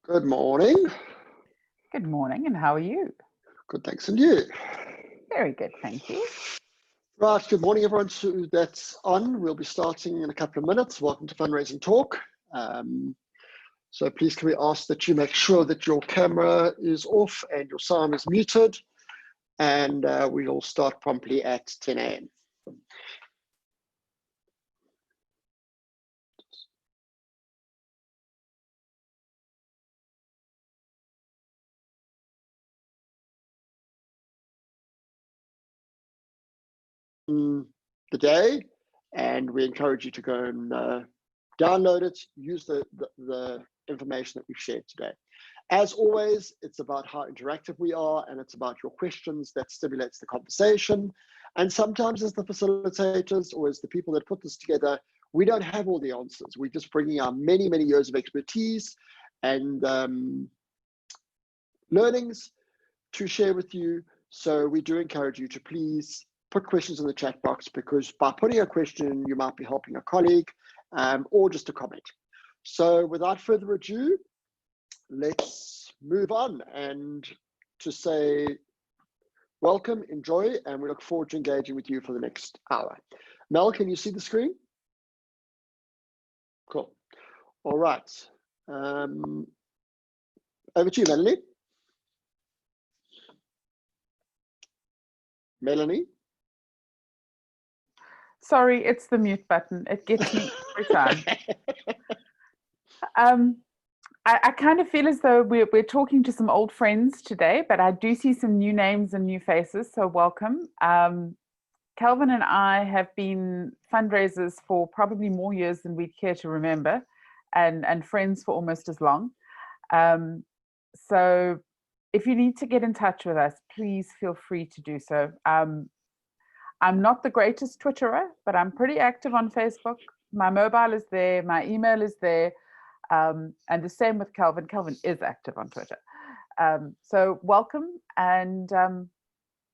Good morning. Good morning, and how are you? Good, thanks, and you? Very good, thank you. Right, good morning, everyone that's on. We'll be starting in a couple of minutes. Welcome to Fundraising Talk. So please can we ask that you make sure that your camera is off and your sound is muted, and we'll start promptly at 10 a.m. The day, and we encourage you to go and download it, use the information that we've shared today. As always, it's about how interactive we are, and it's about your questions that stimulates the conversation. And sometimes as the facilitators or as the people that put this together, we don't have all the answers. We're just bringing our many, many years of expertise and learnings to share with you. So we do encourage you to please put questions in the chat box, because by putting a question, you might be helping a colleague or just a comment. So without further ado, let's move on and to say welcome, enjoy, and we look forward to engaging with you for the next hour. Mel, can you see the screen? Cool. All right. Over to you, Melanie. Melanie? Sorry, it's the mute button. It gets me every time. I kind of feel as though we're talking to some old friends today, but I do see some new names and new faces, so welcome. Kelvin and I have been fundraisers for probably more years than we'd care to remember, and friends for almost as long. So if you need to get in touch with us, please feel free to do so. I'm not the greatest Twitterer, but I'm pretty active on Facebook. My mobile is there, my email is there, and the same with Kelvin. Kelvin is active on Twitter. So welcome, and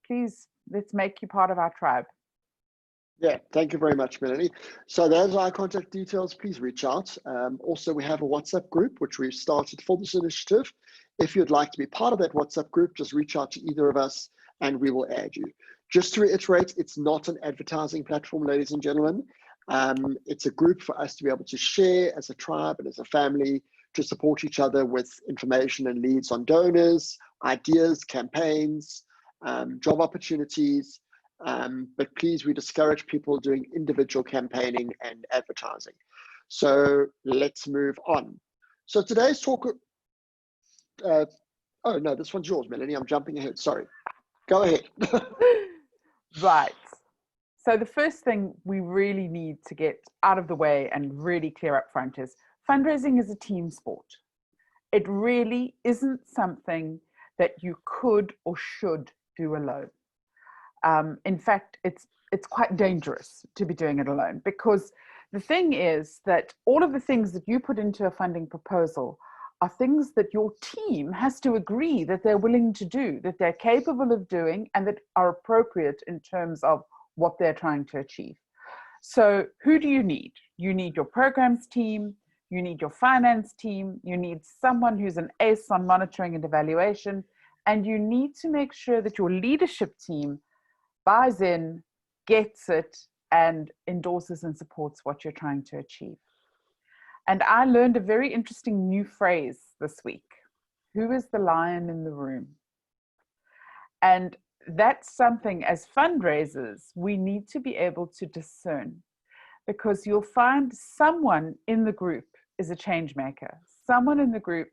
please, let's make you part of our tribe. Yeah, thank you very much, Melanie. So there's our contact details. Please reach out. Also, we have a WhatsApp group, which we've started for this initiative. If you'd like to be part of that WhatsApp group, just reach out to either of us and we will add you. Just to reiterate, it's not an advertising platform, ladies and gentlemen. It's a group for us to be able to share as a tribe and as a family, to support each other with information and leads on donors, ideas, campaigns, job opportunities. But please, we discourage people doing individual campaigning and advertising. So let's move on. So today's talk, oh no, this one's yours, Melanie. I'm jumping ahead, sorry. Go ahead. Right. So the first thing we really need to get out of the way and really clear up front is fundraising is a team sport. It really isn't something that you could or should do alone. In fact, it's quite dangerous to be doing it alone, because the thing is that all of the things that you put into a funding proposal are things that your team has to agree that they're willing to do, that they're capable of doing, and that are appropriate in terms of what they're trying to achieve. So who do you need? You need your programs team, you need your finance team, you need someone who's an ace on monitoring and evaluation, and you need to make sure that your leadership team buys in, gets it, and endorses and supports what you're trying to achieve. And I learned a very interesting new phrase this week. Who is the lion in the room? And that's something as fundraisers we need to be able to discern, because you'll find someone in the group is a change maker. Someone in the group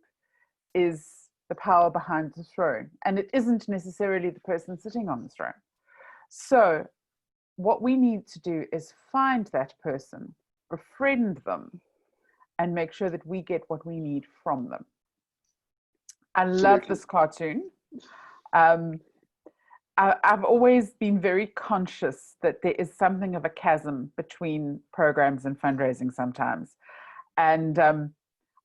is the power behind the throne, and it isn't necessarily the person sitting on the throne. So what we need to do is find that person, befriend them, and make sure that we get what we need from them. I love this cartoon. I've always been very conscious that there is something of a chasm between programs and fundraising sometimes. And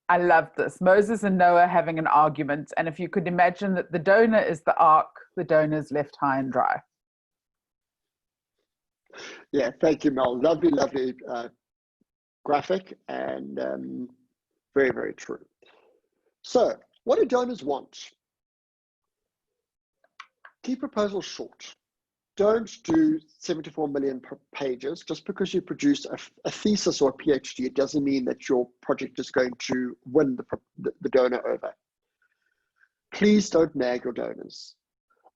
I love this. Moses and Noah having an argument. And if you could imagine that the donor is the ark, the donor is left high and dry. Yeah, thank you, Mel. Lovely, lovely graphic, and very, very true. So what do donors want? Keep proposals short. Don't do 74 million pages. Just because you produce a thesis or a PhD, it doesn't mean that your project is going to win the donor over. Please don't nag your donors.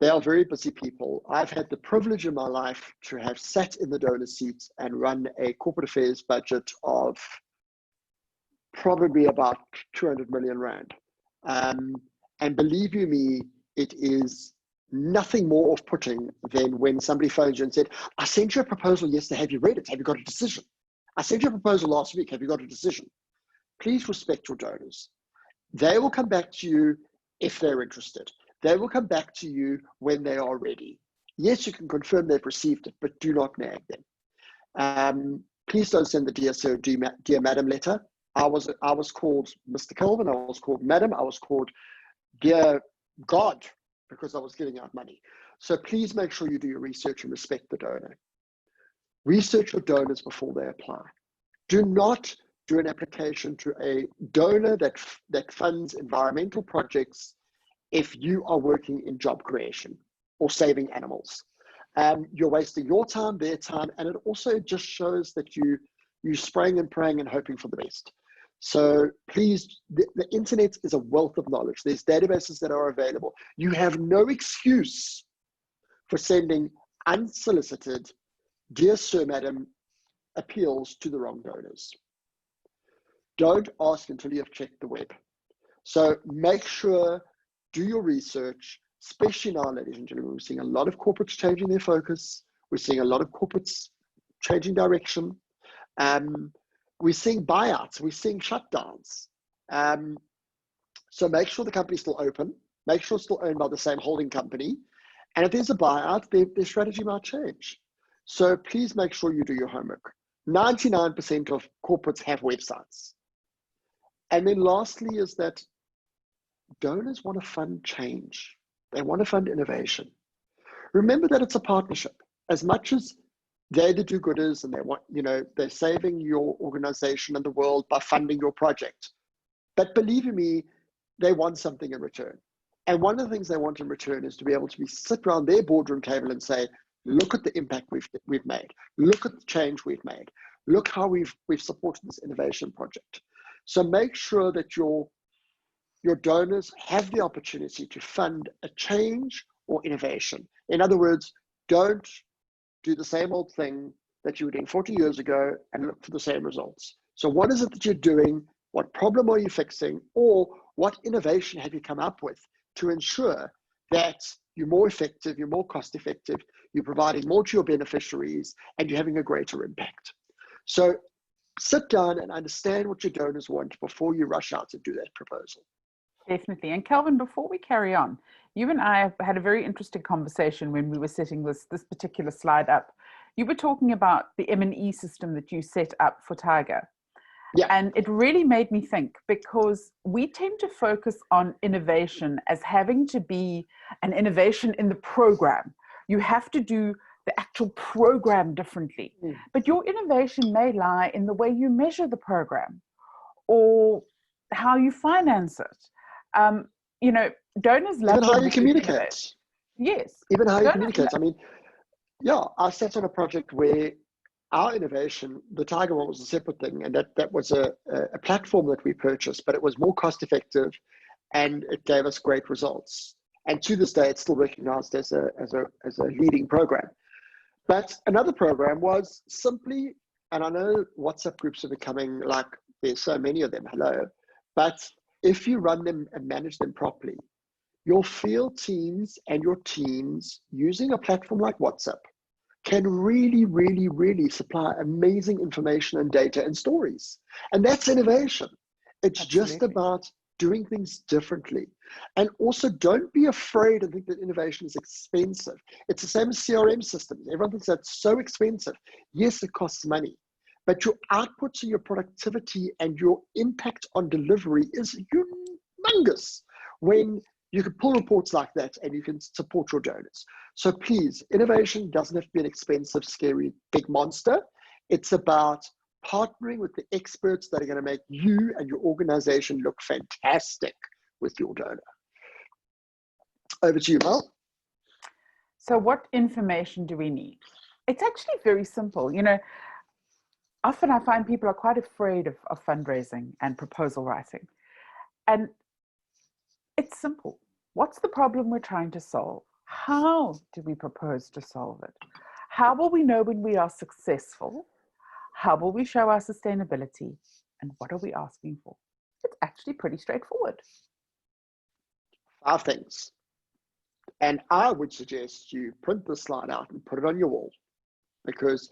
They are very busy people. I've had the privilege in my life to have sat in the donor seat and run a corporate affairs budget of probably about 200 million rand. And believe you me, it is nothing more off-putting than when somebody phones you and said, I sent you a proposal yesterday, have you read it? Have you got a decision? I sent you a proposal last week, have you got a decision? Please respect your donors. They will come back to you if they're interested. They will come back to you when they are ready. Yes, you can confirm they've received it, but do not nag them. Please don't send the dear sir, dear madam letter. I was called Mr. Kelvin, I was called madam, I was called dear God, because I was giving out money. So please make sure you do your research and respect the donor. Research your donors before they apply. Do not do an application to a donor that funds environmental projects if you are working in job creation or saving animals. You're wasting your time, their time, and it also just shows that you're spraying and praying and hoping for the best. So please, the internet is a wealth of knowledge. There's databases that are available. You have no excuse for sending unsolicited, dear sir, madam, appeals to the wrong donors. Don't ask until you have checked the web. So make sure, do your research, especially now, ladies and gentlemen, we're seeing a lot of corporates changing their focus. We're seeing a lot of corporates changing direction. We're seeing buyouts, we're seeing shutdowns. So make sure the company's still open, make sure it's still owned by the same holding company. And if there's a buyout, their strategy might change. So please make sure you do your homework. 99% of corporates have websites. And then lastly is that donors want to fund change. They want to fund innovation. Remember that it's a partnership. As much as they're the do-gooders and they want, they're saving your organization and the world by funding your project. But believe me, they want something in return. And one of the things they want in return is to be able to sit around their boardroom table and say, look at the impact we've made. Look at the change we've made. Look how we've supported this innovation project. So make sure that your donors have the opportunity to fund a change or innovation. In other words, don't do the same old thing that you were doing 40 years ago and look for the same results. So what is it that you're doing? What problem are you fixing? Or what innovation have you come up with to ensure that you're more effective, you're more cost effective, you're providing more to your beneficiaries, and you're having a greater impact? So sit down and understand what your donors want before you rush out to do that proposal. Definitely. And Kelvin, before we carry on, you and I have had a very interesting conversation when we were setting this particular slide up. You were talking about the M&E system that you set up for Tiger. Yeah. And it really made me think, because we tend to focus on innovation as having to be an innovation in the program. You have to do the actual program differently. But your innovation may lie in the way you measure the program or how you finance it. Donors love even how you communicate. Yes. Even how you communicate. I mean, yeah, I sat on a project where our innovation, the Tiger one, was a separate thing, and that was a platform that we purchased, but it was more cost effective and it gave us great results. And to this day, it's still recognized as a leading program. But another program was simply, and I know WhatsApp groups are becoming like, there's so many of them, hello, but if you run them and manage them properly, your field teams and your teams using a platform like WhatsApp can really, really, really supply amazing information and data and stories. And that's innovation. It's Absolutely. Just about doing things differently. And also don't be afraid and think that innovation is expensive. It's the same as CRM systems. Everyone thinks that's so expensive. Yes, it costs money, but your outputs and your productivity and your impact on delivery is humongous when you can pull reports like that and you can support your donors. So please, innovation doesn't have to be an expensive, scary, big monster. It's about partnering with the experts that are going to make you and your organization look fantastic with your donor. Over to you, Mel. So what information do we need? It's actually very simple. Often I find people are quite afraid of fundraising and proposal writing. And it's simple. What's the problem we're trying to solve? How do we propose to solve it? How will we know when we are successful? How will we show our sustainability? And what are we asking for? It's actually pretty straightforward. 5 things. And I would suggest you print this slide out and put it on your wall, because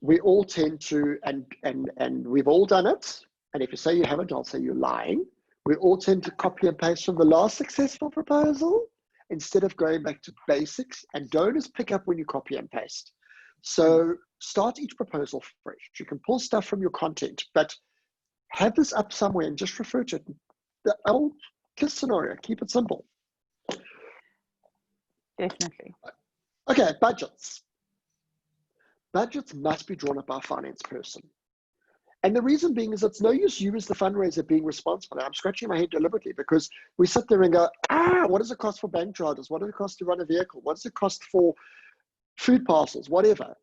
we all tend to, and we've all done it. And if you say you haven't, I'll say you're lying. We all tend to copy and paste from the last successful proposal instead of going back to basics, and donors pick up when you copy and paste. So start each proposal fresh. You can pull stuff from your content, but have this up somewhere and just refer to it. The old KISS scenario, keep it simple. Definitely. Okay, budgets. Budgets must be drawn up by a finance person. And the reason being is it's no use you as the fundraiser being responsible. I'm scratching my head deliberately because we sit there and go, what does it cost for bank charges? What does it cost to run a vehicle? What does it cost for food parcels? Whatever.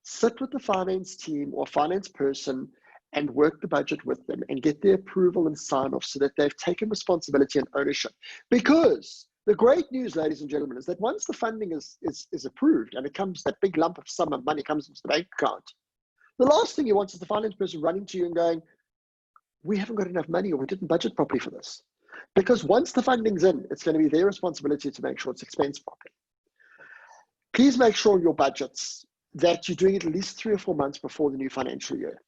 Sit with the finance team or finance person and work the budget with them and get their approval and sign off so that they've taken responsibility and ownership. Because the great news, ladies and gentlemen, is that once the funding is approved and it comes, that big lump of sum of money comes into the bank account, the last thing you want is the finance person running to you and going, we haven't got enough money or we didn't budget properly for this. Because once the funding's in, it's going to be their responsibility to make sure it's expensed properly. Please make sure in your budgets that you're doing it at least 3 or 4 months before the new financial year.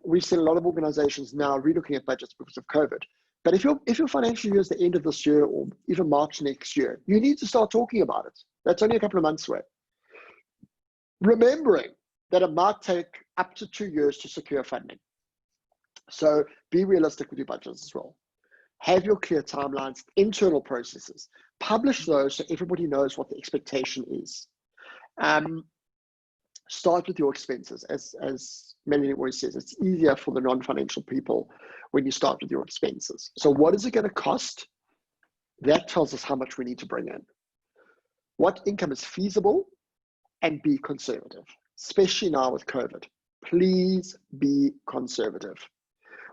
We've seen a lot of organizations now relooking at budgets because of COVID. But if your financial year is the end of this year or even March next year, you need to start talking about it. That's only a couple of months away. Remembering that it might take up to 2 years to secure funding. So be realistic with your budgets as well. Have your clear timelines, internal processes. Publish those so everybody knows what the expectation is. Start with your expenses. As Melanie always says, it's easier for the non-financial people when you start with your expenses. So what is it going to cost? That tells us how much we need to bring in. What income is feasible, and be conservative, especially now with COVID. Please be conservative.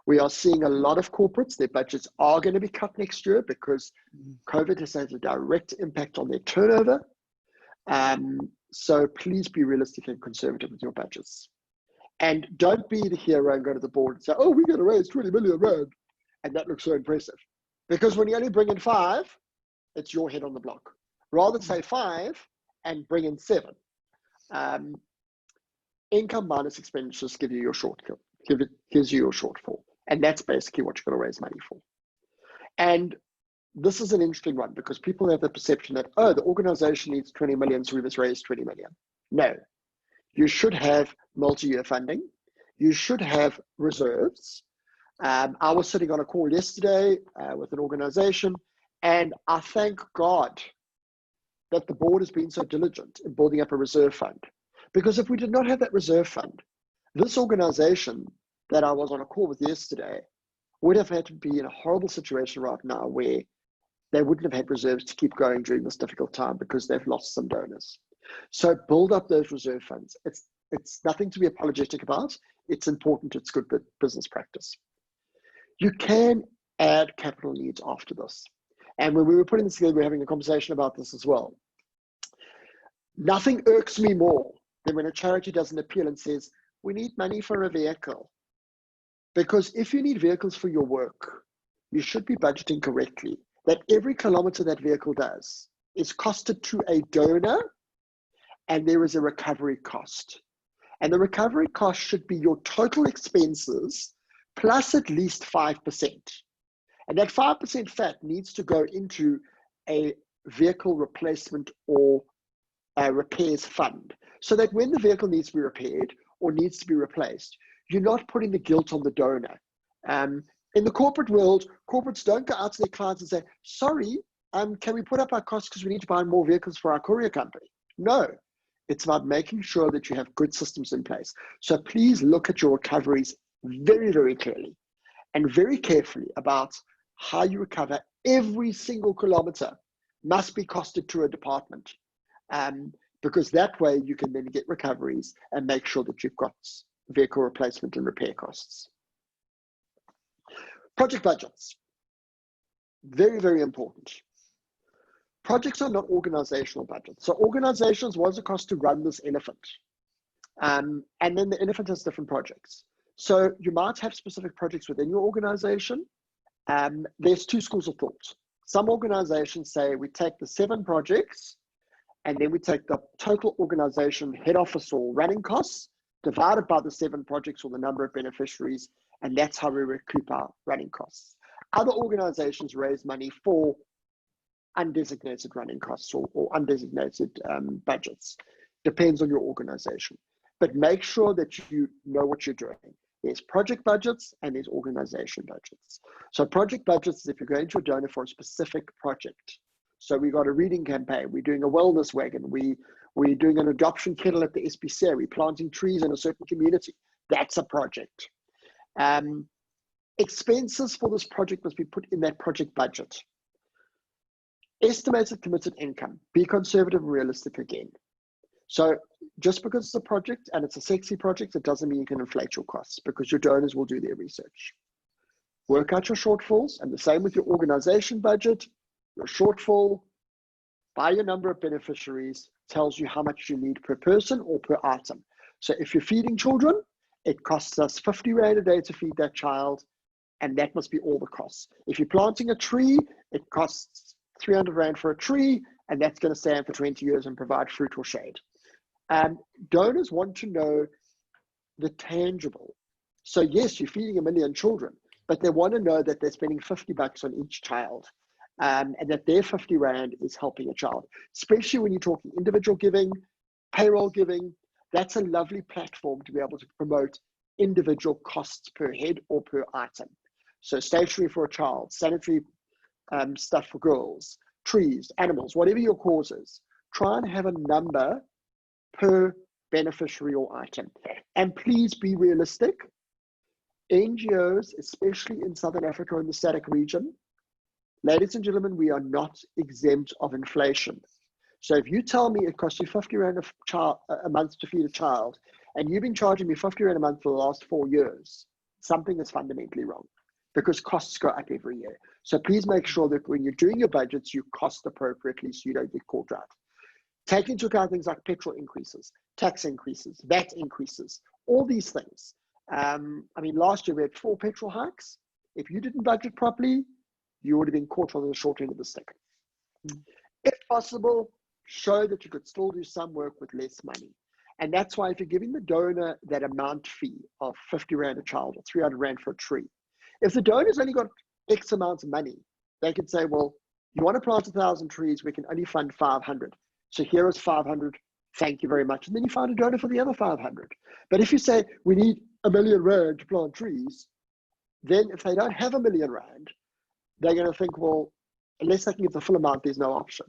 We are seeing a lot of corporates, their budgets are going to be cut next year because COVID has had a direct impact on their turnover. So please be realistic and conservative with your budgets. And don't be the hero and go to the board and say, oh, we're going to raise 20 million rand. And that looks so impressive. Because when you only bring in 5, it's your head on the block. Rather say 5 and bring in 7. Income minus expenditures gives you your shortfall. And that's basically what you're going to raise money for. And this is an interesting one because people have the perception that, oh, the organization needs 20 million, so we must raise 20 million. No, you should have multi-year funding. You should have reserves. I was sitting on a call yesterday with an organization, and I thank God that the board has been so diligent in building up a reserve fund. Because if we did not have that reserve fund, this organization that I was on a call with yesterday would have had to be in a horrible situation right now where they wouldn't have had reserves to keep going during this difficult time because they've lost some donors. So build up those reserve funds. It's nothing to be apologetic about. It's important. It's good business practice. You can add capital needs after this. And when we were putting this together, we were having a conversation about this as well. Nothing irks me more than when a charity does an appeal and says, we need money for a vehicle. Because if you need vehicles for your work, you should be budgeting correctly. That every kilometer that vehicle does is costed to a donor, and there is a recovery cost. And the recovery cost should be your total expenses plus at least 5%. And that 5% fat needs to go into a vehicle replacement or a repairs fund, so that when the vehicle needs to be repaired or needs to be replaced, you're not putting the guilt on the donor. In the corporate world, corporates don't go out to their clients and say, sorry, can we put up our costs because we need to buy more vehicles for our courier company? No, it's about making sure that you have good systems in place. So please look at your recoveries very, very clearly and very carefully about how you recover every single kilometer must be costed to a department, because that way you can then get recoveries and make sure that you've got vehicle replacement and repair costs. Project budgets, very, very important. Projects are not organizational budgets. So organizations, what's it cost to run this elephant? And then the elephant has different projects. So you might have specific projects within your organization. There's two schools of thought. Some organizations say we take the 7 projects and then we take the total organization head office or running costs divided by the 7 projects or the number of beneficiaries, and that's how we recoup our running costs. Other organizations raise money for undesignated running costs or undesignated budgets. Depends on your organization. But make sure that you know what you're doing. There's project budgets and there's organization budgets. So project budgets is if you're going to a donor for a specific project. So we got a reading campaign, we're doing a wellness wagon, we're doing an adoption kettle at the SPCA, we're planting trees in a certain community. That's a project. Expenses for this project must be put in that project budget. Estimated committed income, be conservative and realistic again. So just because it's a project and it's a sexy project, it doesn't mean you can inflate your costs, because your donors will do their research. Work out your shortfalls, and the same with your organization budget. Your shortfall by your number of beneficiaries tells you how much you need per person or per item. So if you're feeding children, it costs us 50 Rand a day to feed that child, and that must be all the costs. If you're planting a tree, it costs 300 Rand for a tree, and that's going to stand for 20 years and provide fruit or shade. Donors want to know the tangible. So yes, you're feeding 1 million children, but they want to know that they're spending 50 bucks on each child, and that their 50 Rand is helping a child, especially when you're talking individual giving, payroll giving. That's a lovely platform to be able to promote individual costs per head or per item. So stationery for a child, sanitary stuff for girls, trees, animals, whatever your cause is, try and have a number per beneficiary or item. And please be realistic. NGOs, especially in Southern Africa and the SADC region, ladies and gentlemen, we are not exempt of inflation. So if you tell me it costs you 50 Rand a month to feed a child, and you've been charging me 50 Rand a month for the last 4 years, something is fundamentally wrong, because costs go up every year. So please make sure that when you're doing your budgets, you cost appropriately so you don't get caught out. Take into account things like petrol increases, tax increases, VAT increases, all these things. I mean, last year we had 4 petrol hikes. If you didn't budget properly, you would have been caught on the short end of the stick. If possible, show that you could still do some work with less money. And that's why if you're giving the donor that amount fee of 50 Rand a child or 300 Rand for a tree, if the donor's only got X amount of money, they could say, well, you want to plant 1,000 trees, we can only fund 500. So here is 500, thank you very much. And then you find a donor for the other 500. But if you say, we need 1 million Rand to plant trees, then if they don't have 1 million Rand, they're going to think, well, unless they can give the full amount, there's no option.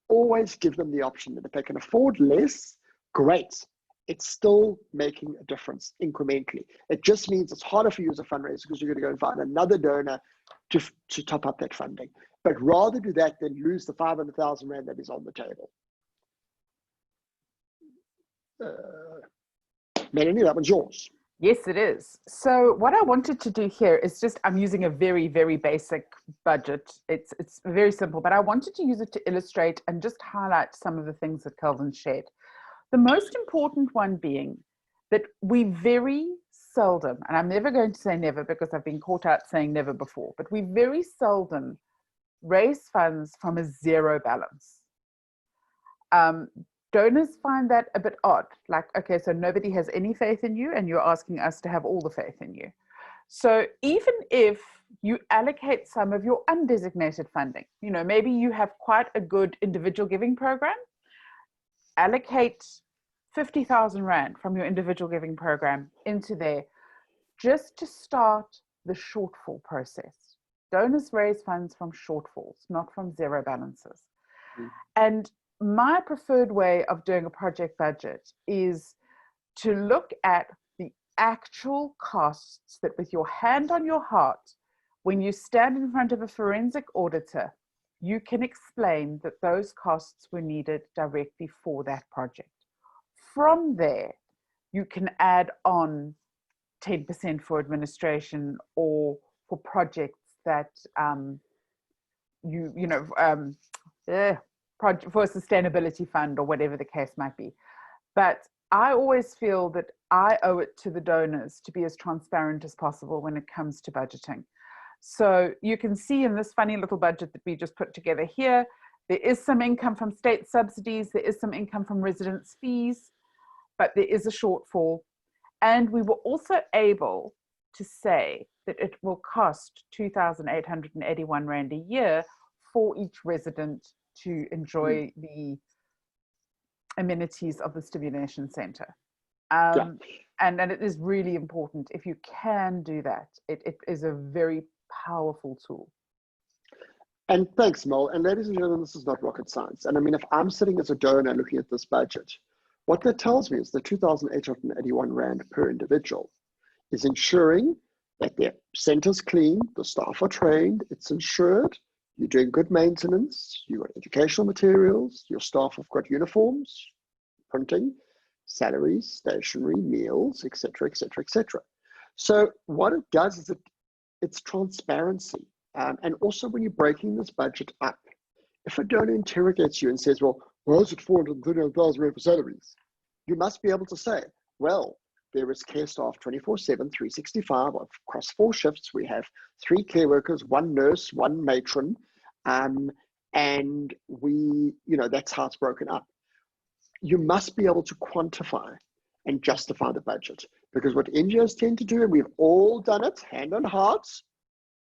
Always give them the option that if they can afford less, great. It's still making a difference incrementally. It just means it's harder for you as a fundraiser because you're going to go and find another donor to top up that funding. But rather do that than lose the 500,000 Rand that is on the table. Melanie, that one's yours. Yes, it is. So what I wanted to do here is just, I'm using a very, very basic budget. It's very simple, but I wanted to use it to illustrate and just highlight some of the things that Kelvin shared. The most important one being that we very seldom, and I'm never going to say never because I've been caught out saying never before, but we very seldom raise funds from a zero balance. Donors find that a bit odd, like, okay, so nobody has any faith in you and you're asking us to have all the faith in you. So even if you allocate some of your undesignated funding, you know, maybe you have quite a good individual giving program, allocate 50,000 Rand from your individual giving program into there just to start the shortfall process. Donors raise funds from shortfalls, not from zero balances. And my preferred way of doing a project budget is to look at the actual costs that, with your hand on your heart, When you stand in front of a forensic auditor, you can explain that those costs were needed directly for that project. From there, you can add on 10% for administration or for projects that for a sustainability fund or whatever the case might be. But I always feel that I owe it to the donors to be as transparent as possible when it comes to budgeting. So you can see in this funny little budget that we just put together here, there is some income from state subsidies, there is some income from residents' fees, but there is a shortfall. And we were also able to say that it will cost 2,881 Rand a year for each resident to enjoy the amenities of the stimulation center. And it is really important. If you can do that, it is a very powerful tool. And thanks, Mel. And ladies and gentlemen, this is not rocket science. And I mean, if I'm sitting as a donor looking at this budget, what that tells me is the 2,881 Rand per individual is ensuring that their center's clean, the staff are trained, it's insured, you're doing good maintenance, you've got educational materials, your staff have got uniforms, printing, salaries, stationery, meals, etc., etc., etc. So what it does is it's transparency. And also when you're breaking this budget up, if a donor interrogates you and says, well, why is it 439,000 Rand for salaries? You must be able to say, well, there is care staff 24/7, 365 across 4 shifts. We have 3 care workers, 1 nurse, 1 matron, and we, that's how it's broken up. You must be able to quantify and justify the budget, because what NGOs tend to do, and we've all done it, hand on heart,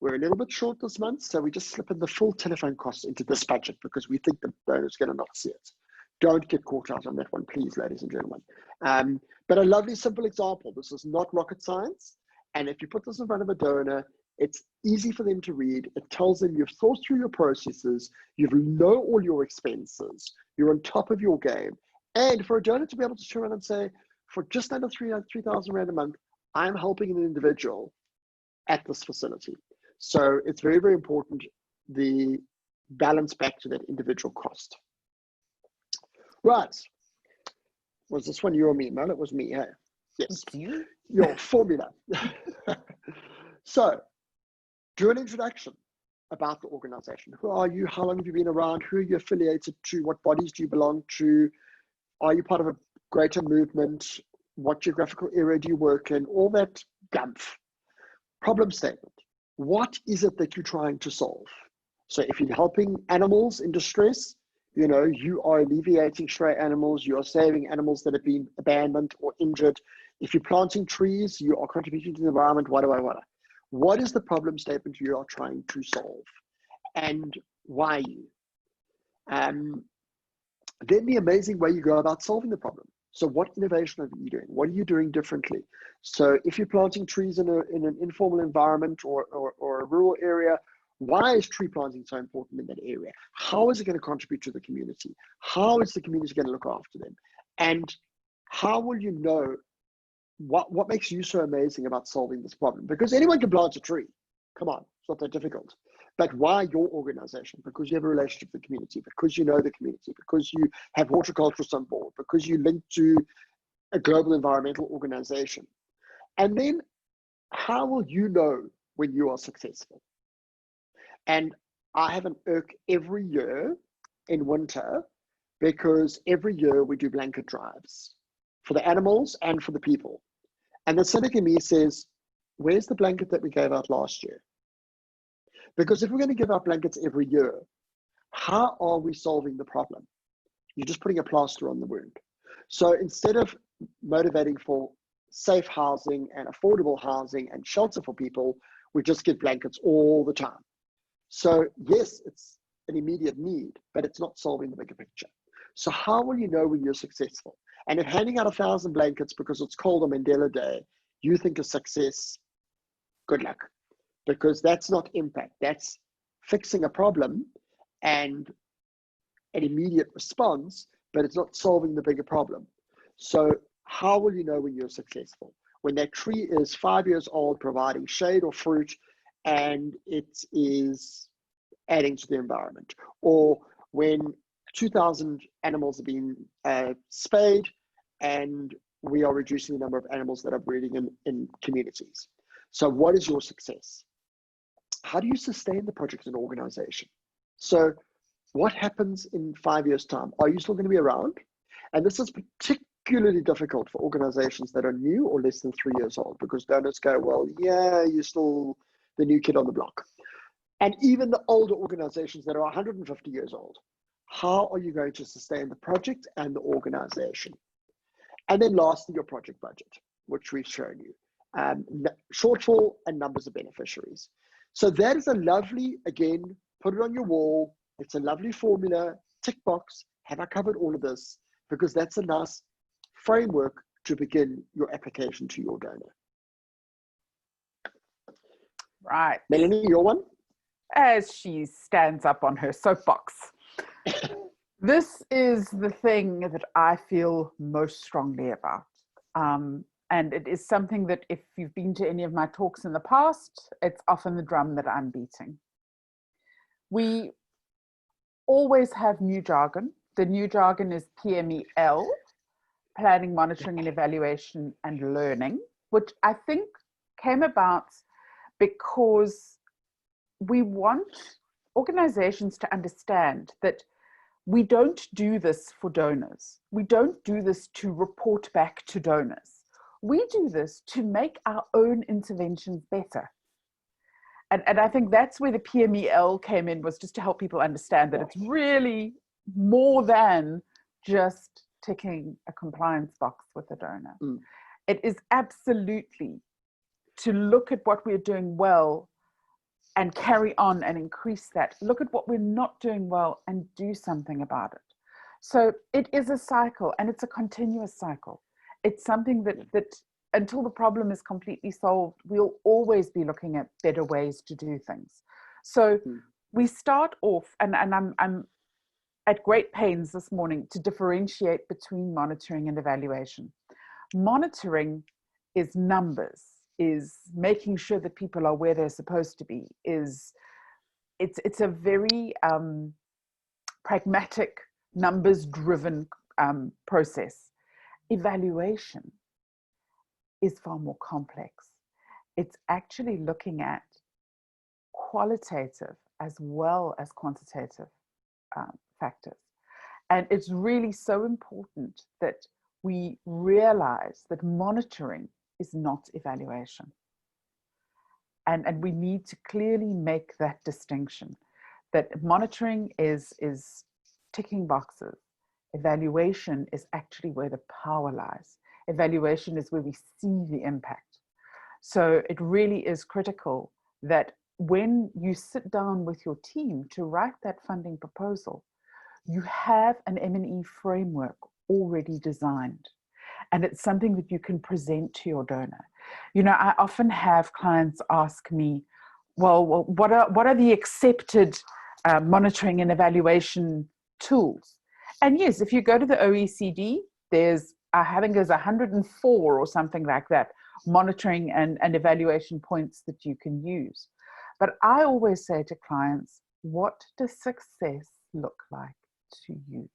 we're a little bit short this month, so we just slip in the full telephone costs into this budget because we think the donor's going to not see it. Don't get caught out on that one, please, ladies and gentlemen. But a lovely, simple example. This is not rocket science. And if you put this in front of a donor, it's easy for them to read. It tells them you've thought through your processes, you know all your expenses, you're on top of your game. And for a donor to be able to turn around and say, for just under 3,000 Rand a month, I'm helping an individual at this facility. So it's very, very important, the balance back to that individual cost. Right. Was this one you or me, Mel? It was me, hey? Yes. Your formula. So, do an introduction about the organization. Who are you? How long have you been around? Who are you affiliated to? What bodies do you belong to? Are you part of a greater movement? What geographical area do you work in? All that gumph. Problem statement. What is it that you're trying to solve? So if you're helping animals in distress, you are alleviating stray animals, you are saving animals that have been abandoned or injured. If you're planting trees, you are contributing to the environment, whatever. What is the problem statement you are trying to solve? And why you? Then the amazing way you go about solving the problem. So what innovation are you doing? What are you doing differently? So if you're planting trees in an informal environment or a rural area, why is tree planting so important in that area? How is it going to contribute to the community? How is the community going to look after them? And how will you know what makes you so amazing about solving this problem? Because anyone can plant a tree. Come on, it's not that difficult. But why your organization? Because you have a relationship with the community, because you know the community, because you have horticulturists on board, because you link to a global environmental organization. And then how will you know when you are successful? And I have an IRC every year in winter, because every year we do blanket drives for the animals and for the people. And the cynic in me says, where's the blanket that we gave out last year? Because if we're going to give out blankets every year, how are we solving the problem? You're just putting a plaster on the wound. So instead of motivating for safe housing and affordable housing and shelter for people, we just give blankets all the time. So yes, it's an immediate need, but it's not solving the bigger picture. So how will you know when you're successful? And if handing out 1,000 blankets because it's cold on Mandela Day, you think is success, good luck. Because that's not impact, that's fixing a problem and an immediate response, but it's not solving the bigger problem. So how will you know when you're successful? When that tree is 5 years old, providing shade or fruit, and it is adding to the environment. Or when 2,000 animals have been spayed and we are reducing the number of animals that are breeding in communities. So what is your success? How do you sustain the project as an organization? So what happens in 5 years' time? Are you still going to be around? And this is particularly difficult for organizations that are new or less than 3 years old, because donors go, well, yeah, you're still the new kid on the block. And even the older organizations that are 150 years old, how are you going to sustain the project and the organization? And then lastly, your project budget, which we've shown you. Shortfall and numbers of beneficiaries. So that is a lovely, again, put it on your wall. It's a lovely formula, tick box. Have I covered all of this? Because that's a nice framework to begin your application to your donor. Right. Melanie, your one? As she stands up on her soapbox. This is the thing that I feel most strongly about. And it is something that if you've been to any of my talks in the past, it's often the drum that I'm beating. We always have new jargon. The new jargon is PMEL, Planning, Monitoring and Evaluation and Learning, which I think came about because we want organizations to understand that we don't do this for donors. We don't do this to report back to donors. We do this to make our own interventions better. And I think that's where the PMEL came in, was just to help people understand that it's really more than just ticking a compliance box with a donor. It is absolutely to look at what we're doing well and carry on and increase that. Look at what we're not doing well and do something about it. So it is a cycle, and it's a continuous cycle. It's something that until the problem is completely solved, we'll always be looking at better ways to do things. So we start off, and I'm at great pains this morning to differentiate between monitoring and evaluation. Monitoring is numbers, is making sure that people are where they're supposed to be, it's a very pragmatic, numbers-driven process. Evaluation is far more complex. It's actually looking at qualitative as well as quantitative factors. And it's really so important that we realize that monitoring is not evaluation. And we need to clearly make that distinction, that monitoring is ticking boxes. Evaluation is actually where the power lies. Evaluation is where we see the impact. So it really is critical that when you sit down with your team to write that funding proposal, you have an M&E framework already designed. And it's something that you can present to your donor. You know, I often have clients ask me, well what are the accepted monitoring and evaluation tools? And yes, if you go to the OECD, I think there's 104 or something like that, monitoring and evaluation points that you can use. But I always say to clients, what does success look like to you?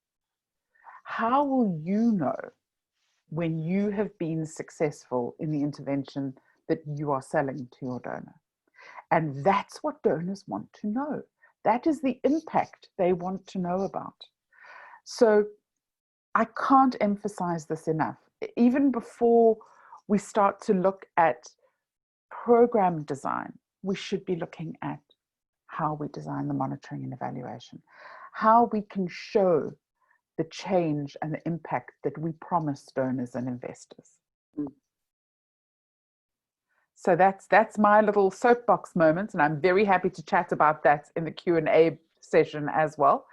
How will you know when you have been successful in the intervention that you are selling to your donor? And that's what donors want to know. That is the impact they want to know about. So I can't emphasize this enough. Even before we start to look at program design, we should be looking at how we design the monitoring and evaluation, how we can show the change and the impact that we promise donors and investors. So that's my little soapbox moment, and I'm very happy to chat about that in the Q&A session as well.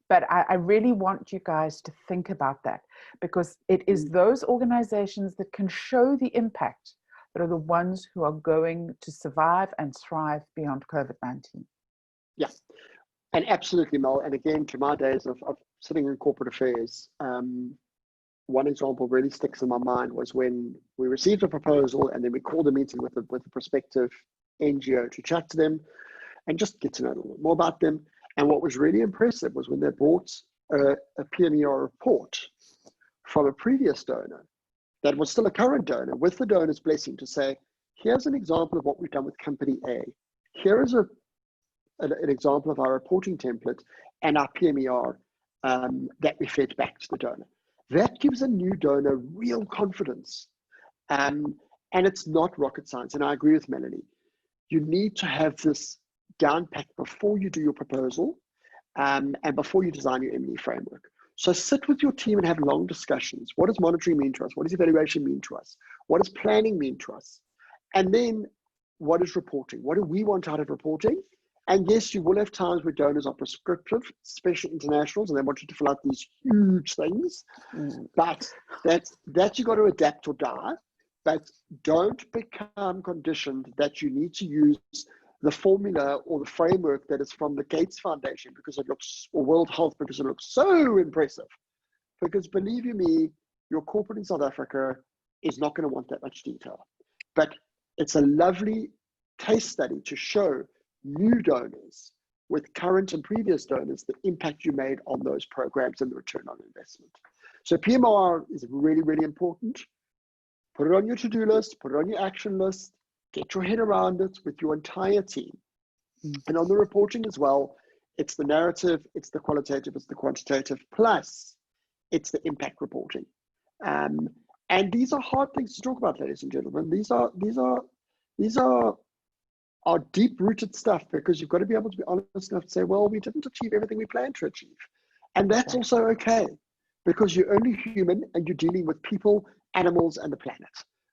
But I really want you guys to think about that, because it is those organizations that can show the impact that are the ones who are going to survive and thrive beyond COVID-19. Yeah, and absolutely, Mel. And again, to my days of sitting in corporate affairs, one example really sticks in my mind was when we received a proposal and then we called a meeting with the prospective NGO to chat to them and just get to know a little bit more about them. And what was really impressive was when they brought a PMER report from a previous donor that was still a current donor with the donor's blessing to say, here's an example of what we've done with company A. Here is an example of our reporting template and our PMER that we fed back to the donor. That gives a new donor real confidence. And it's not rocket science. And I agree with Melanie. You need to have this down packed before you do your proposal and before you design your M&E framework. So sit with your team and have long discussions. What does monitoring mean to us? What does evaluation mean to us? What does planning mean to us? And then what is reporting? What do we want out of reporting? And yes, you will have times where donors are prescriptive, especially internationals, and they want you to fill out these huge things. But that's you got to adapt or die. But don't become conditioned that you need to use the formula or the framework that is from the Gates Foundation because it looks, or World Health because it looks so impressive. Because believe you me, your corporate in South Africa is not going to want that much detail. But it's a lovely case study to show new donors with current and previous donors the impact you made on those programs and the return on investment. So PMR is really, really important. Put it on your to-do list, put it on your action list, get your head around it with your entire team. And on the reporting as well, it's the narrative, it's the qualitative, it's the quantitative, plus it's the impact reporting. And these are hard things to talk about, ladies and gentlemen. These are deep-rooted stuff because you've got to be able to be honest enough to say, well, we didn't achieve everything we planned to achieve. And that's also okay because you're only human and you're dealing with people, animals, and the planet.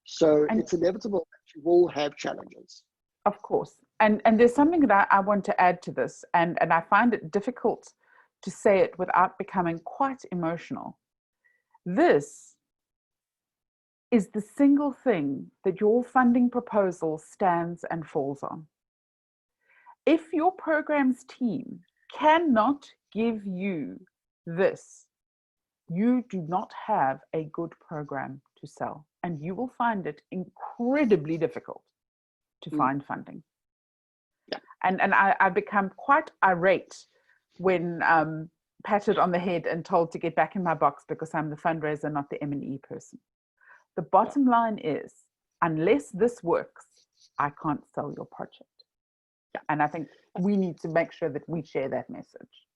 So it's inevitable that you will have challenges. Of course. And there's something that I want to add to this, and I find it difficult to say it without becoming quite emotional. This is the single thing that your funding proposal stands and falls on. If your program's team cannot give you this, you do not have a good program to sell, and you will find it incredibly difficult to find funding. Yeah. And I become quite irate when patted on the head and told to get back in my box because I'm the fundraiser, not the M&E person. The bottom line is, unless this works, I can't sell your project. Yeah. And I think we need to make sure that we share that message.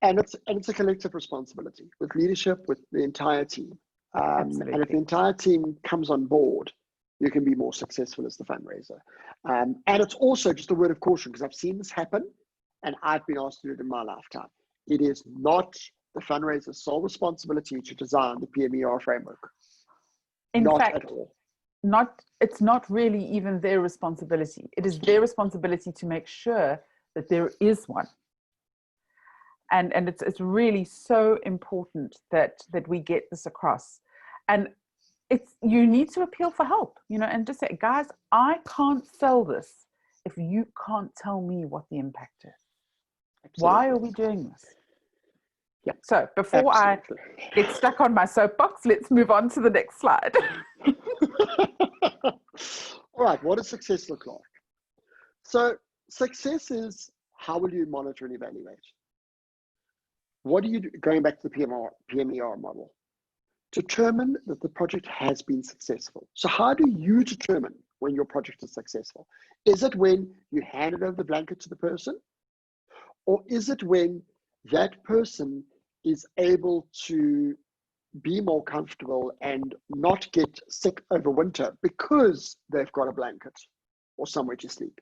And it's a collective responsibility with leadership, with the entire team. And if the entire team comes on board, you can be more successful as the fundraiser. And it's also just a word of caution because I've seen this happen and I've been asked to do it in my lifetime. It is not the fundraiser's sole responsibility to design the PMER framework. In not fact, at all. It's not really even their responsibility. It is their responsibility to make sure that there is one. And it's really so important that we get this across. And you need to appeal for help, and just say, guys, I can't sell this if you can't tell me what the impact is. Absolutely. Why are we doing this? Yeah. So before Absolutely. I get stuck on my soapbox, let's move on to the next slide. All right, what does success look like? So success is, how will you monitor and evaluate? What do you do, going back to the PMER model? Determine that the project has been successful. So how do you determine when your project is successful? Is it when you handed over the blanket to the person? Or is it when that person is able to be more comfortable and not get sick over winter because they've got a blanket or somewhere to sleep?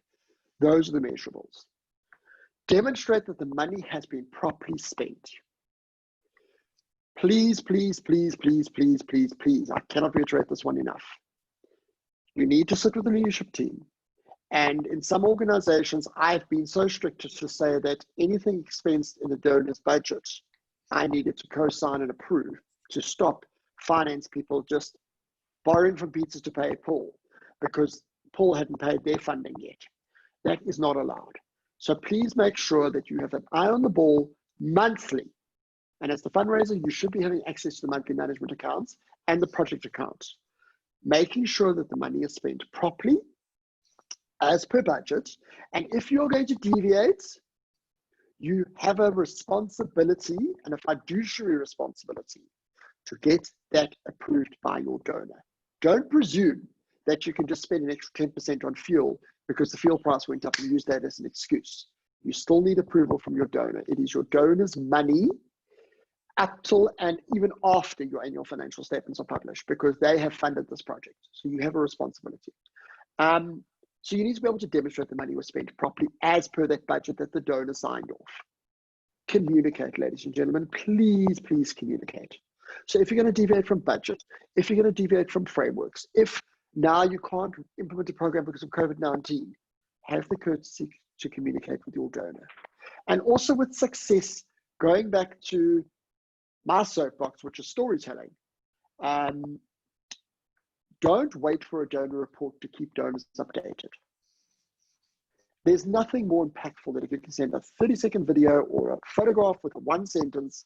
Those are the measurables. Demonstrate that the money has been properly spent. Please, please, please, please, please, please, please. I cannot reiterate this one enough. You need to sit with the leadership team. And in some organizations, I've been so strict to say that anything expensed in the donor's budget, I needed to co-sign and approve to stop finance people just borrowing from pizzas to pay Paul because Paul hadn't paid their funding yet. That is not allowed. So please make sure that you have an eye on the ball monthly. And as the fundraiser, you should be having access to the monthly management accounts and the project accounts, making sure that the money is spent properly as per budget. And if you're going to deviate, you have a responsibility and a fiduciary responsibility to get that approved by your donor. Don't presume that you can just spend an extra 10% on fuel because the fuel price went up and use that as an excuse. You still need approval from your donor. It is your donor's money up till and even after your annual financial statements are published, because they have funded this project. So you have a responsibility. So you need to be able to demonstrate the money was spent properly as per that budget that the donor signed off. Communicate, ladies and gentlemen, please, please communicate. So if you're going to deviate from budget, if you're going to deviate from frameworks, if now you can't implement a program because of COVID-19, have the courtesy to communicate with your donor. And also with success, going back to my soapbox, which is storytelling, don't wait for a donor report to keep donors updated. There's nothing more impactful than if you can send a 30-second video or a photograph with one sentence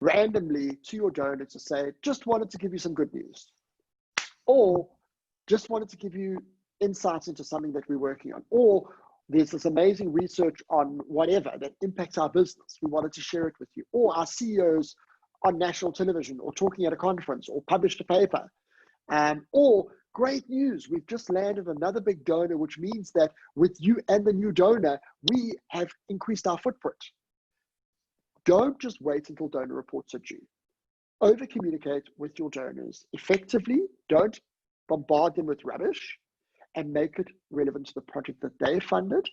randomly to your donor to say, just wanted to give you some good news, or just wanted to give you insights into something that we're working on, or there's this amazing research on whatever that impacts our business. We wanted to share it with you, or our CEOs on national television, or talking at a conference, or published a paper, or great news, we've just landed another big donor, which means that with you and the new donor, we have increased our footprint. Don't just wait until donor reports are due. Over communicate with your donors effectively. Don't bombard them with rubbish, and make it relevant to the project that they funded,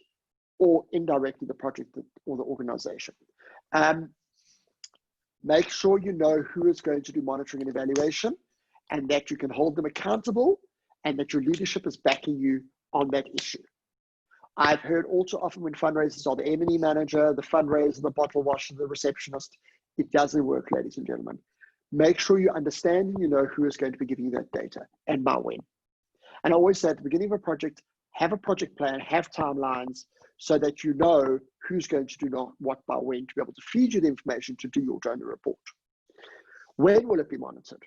or indirectly the project that, or the organization. Make sure you know who is going to do monitoring and evaluation, and that you can hold them accountable, and that your leadership is backing you on that issue. I've heard all too often when fundraisers are the M&E manager, the fundraiser, the bottle washer, the receptionist. It doesn't work, ladies and gentlemen. Make sure you understand and you know who is going to be giving you that data and by when. And I always say at the beginning of a project, have a project plan, have timelines, so that you know who's going to do what by when, to be able to feed you the information to do your donor report. When will it be monitored?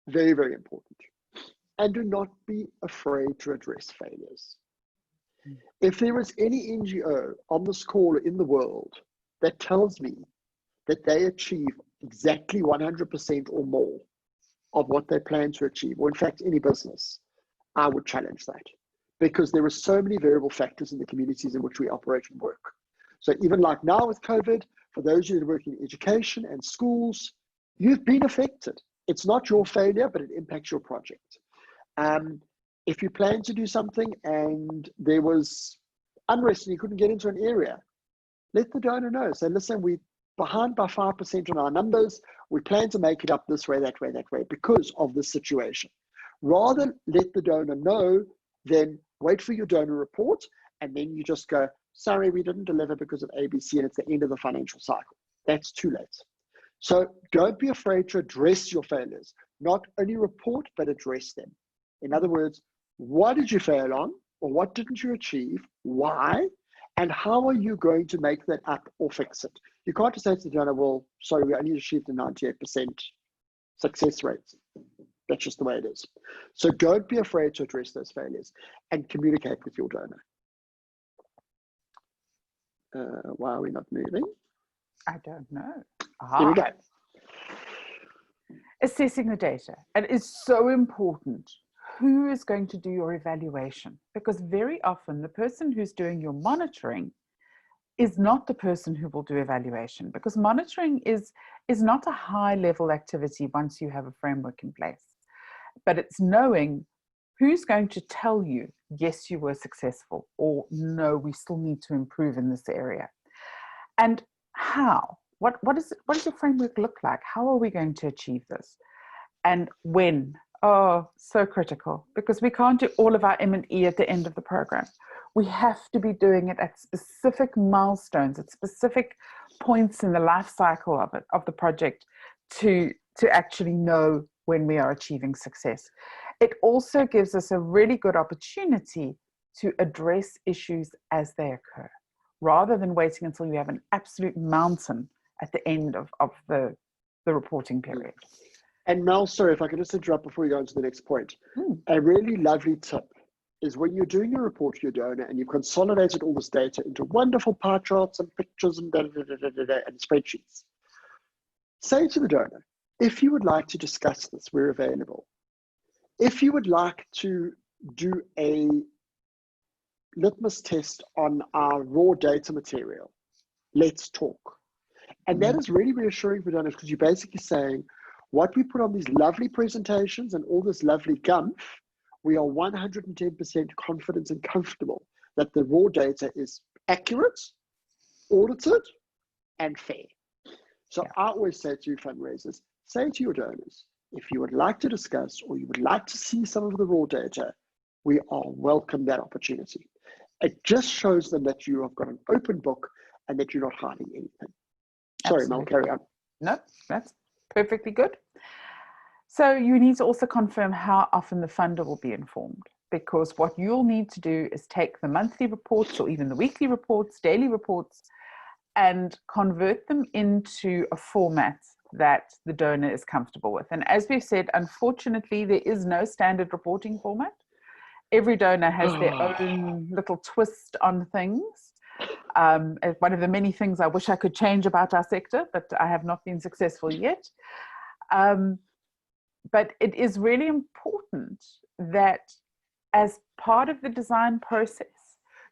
Very, very important. And do not be afraid to address failures. If there is any NGO on this call in the world that tells me that they achieve exactly 100% or more of what they plan to achieve, or in fact any business, I would challenge that, because there are so many variable factors in the communities in which we operate and work. So even like now with COVID, for those of you that work in education and schools, you've been affected. It's not your failure, but it impacts your project. If you plan to do something and there was unrest and you couldn't get into an area, let the donor know. Say, listen, we're behind by 5% on our numbers. We plan to make it up this way, that way, that way, because of this situation. Rather let the donor know than wait for your donor report and then you just go, sorry, we didn't deliver because of ABC, and it's the end of the financial cycle. That's too late. So don't be afraid to address your failures. Not only report, but address them. In other words, what did you fail on, or what didn't you achieve? Why? And how are you going to make that up or fix it? You can't just say to the donor, well, sorry, we only achieved a 98% success rate. That's just the way it is. So don't be afraid to address those failures and communicate with your donor. Why are we not moving? I don't know. Here we go. Assessing the data. And it's so important. Who is going to do your evaluation? Because very often the person who's doing your monitoring is not the person who will do evaluation, because monitoring is not a high level activity once you have a framework in place. But it's knowing who's going to tell you, yes, you were successful, or no, we still need to improve in this area. And how? What does your framework look like? How are we going to achieve this? And when? Oh, so critical, because we can't do all of our M&E at the end of the program. We have to be doing it at specific milestones, at specific points in the life cycle of the project to actually know when we are achieving success. It also gives us a really good opportunity to address issues as they occur, rather than waiting until you have an absolute mountain at the end of the reporting period. And Mel, sorry, if I can just interrupt before we go on to the next point. A really lovely tip is when you're doing your report to your donor and you've consolidated all this data into wonderful pie charts and pictures and and spreadsheets. Say to the donor, if you would like to discuss this, we're available. If you would like to do a litmus test on our raw data material, let's talk. And that is really reassuring for donors, because you're basically saying, what we put on these lovely presentations and all this lovely gumph, we are 110% confident and comfortable that the raw data is accurate, audited, and fair. So I always say to fundraisers, say to your donors, if you would like to discuss or you would like to see some of the raw data, we are welcome that opportunity. It just shows them that you have got an open book and that you're not hiding anything. Sorry, Mel, carry on. No, that's perfectly good. So you need to also confirm how often the funder will be informed, because what you'll need to do is take the monthly reports or even the weekly reports, daily reports, and convert them into a format that the donor is comfortable with. And as we've said, unfortunately, there is no standard reporting format. Every donor has their own little twist on things. One of the many things I wish I could change about our sector, but I have not been successful yet. But it is really important that as part of the design process,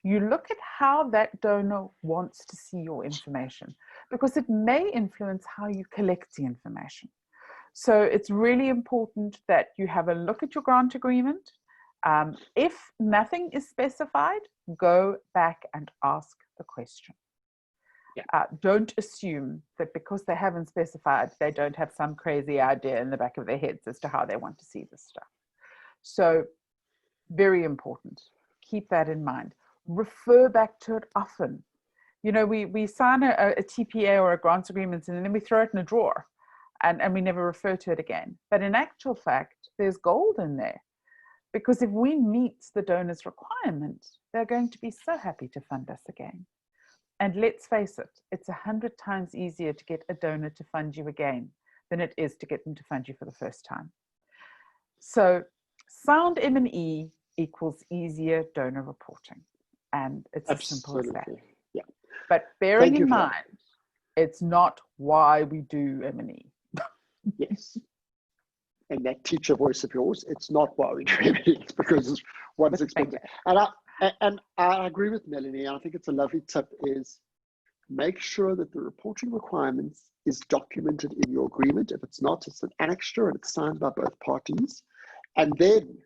you look at how that donor wants to see your information, because it may influence how you collect the information. So it's really important that you have a look at your grant agreement. If nothing is specified, go back and ask the question. Don't assume that because they haven't specified, they don't have some crazy idea in the back of their heads as to how they want to see this stuff. So very important. Keep that in mind. Refer back to it often. You know, we sign a TPA or a grant agreement and then we throw it in a drawer and we never refer to it again. But in actual fact, there's gold in there, because if we meet the donor's requirements, they're going to be so happy to fund us again. And let's face it, it's 100 times easier to get a donor to fund you again than it is to get them to fund you for the first time. So sound M&E equals easier donor reporting. And it's as simple as that. Yeah. But bearing in mind, it's not why we do M&E. Yes. And that teacher voice of yours, it's not why we do M&E, it's because it's what's expensive. And I agree with Melanie. I think it's a lovely tip is make sure that the reporting requirements is documented in your agreement. If it's not, it's an annexure and it's signed by both parties. And then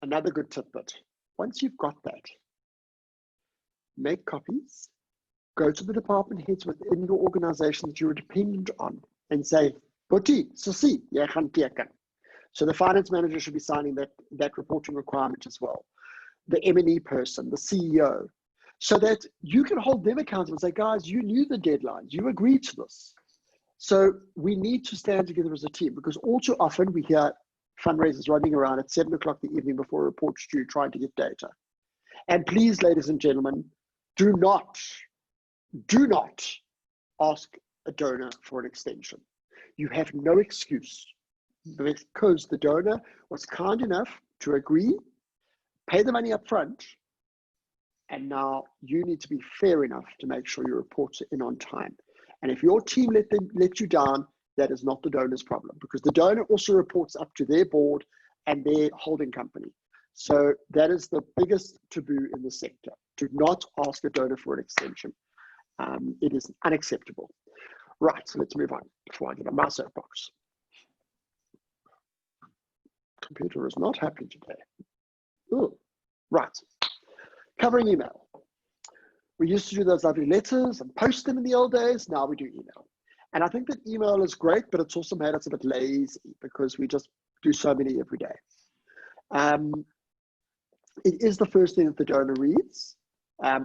another good tidbit, once you've got that, make copies, go to the department heads within your organization that you're dependent on and say, Botie, Sisi, jy gaan teken. So the finance manager should be signing that reporting requirement as well. The M&E person, the CEO, so that you can hold them accountable and say, guys, you knew the deadlines, you agreed to this. So we need to stand together as a team, because all too often we hear fundraisers running around at 7 o'clock the evening before a report's due trying to get data. And please, ladies and gentlemen, do not ask a donor for an extension. You have no excuse, because the donor was kind enough to agree, pay the money up front, and now you need to be fair enough to make sure your reports are in on time. And if your team let you down, that is not the donor's problem, because the donor also reports up to their board and their holding company. So that is the biggest taboo in the sector. Do not ask a donor for an extension. It is unacceptable. Right, so let's move on before I get on my soapbox. Computer is not happy today. Ooh. Right, covering email. We used to do those lovely letters and post them in the old days. Now we do email. And I think that email is great, but it's also made us a bit lazy because we just do so many every day. It is the first thing that the donor reads,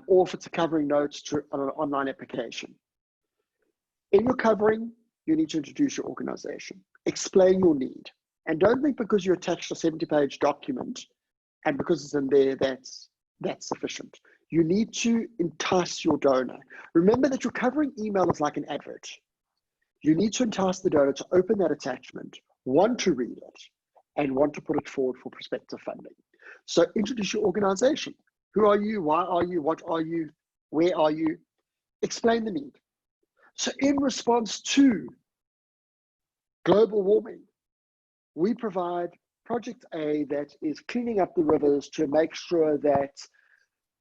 or if it's a covering notes on an online application. In your covering, you need to introduce your organization, explain your need. And don't think because you attached a 70-page document and because it's in there, that's sufficient. You need to entice your donor. Remember that your covering email is like an advert. You need to entice the donor to open that attachment, want to read it, and want to put it forward for prospective funding. So introduce your organization. Who are you? Why are you? What are you? Where are you? Explain the need. So in response to global warming, we provide Project A that is cleaning up the rivers to make sure that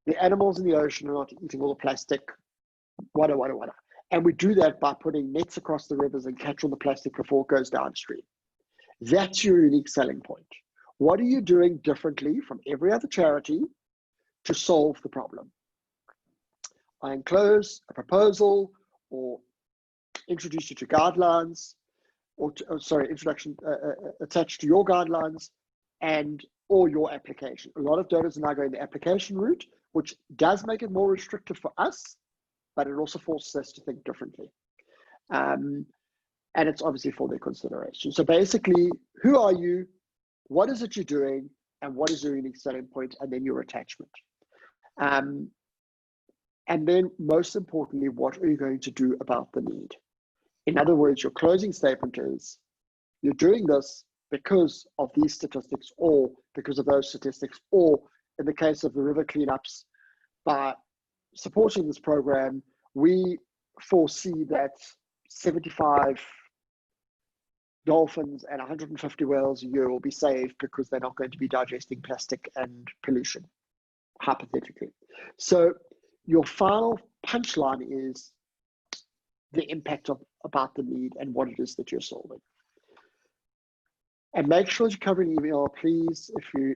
the animals in the ocean are not eating all the plastic, wada. And we do that by putting nets across the rivers and catch all the plastic before it goes downstream. That's your unique selling point. What are you doing differently from every other charity to solve the problem? I enclose a proposal or introduce you to guidelines, or introduction attached to your guidelines and or your application. A lot of donors are now going the application route, which does make it more restrictive for us, but it also forces us to think differently. And it's obviously for their consideration. So basically, who are you? What is it you're doing? And what is your unique selling point? And then your attachment. And then most importantly, what are you going to do about the need? In other words, your closing statement is, you're doing this because of these statistics or because of those statistics, or in the case of the river cleanups, by supporting this program, we foresee that 75 dolphins and 150 whales a year will be saved because they're not going to be digesting plastic and pollution, hypothetically. So your final punchline is the impact about the need and what it is that you're solving. And make sure you cover an email, please. If you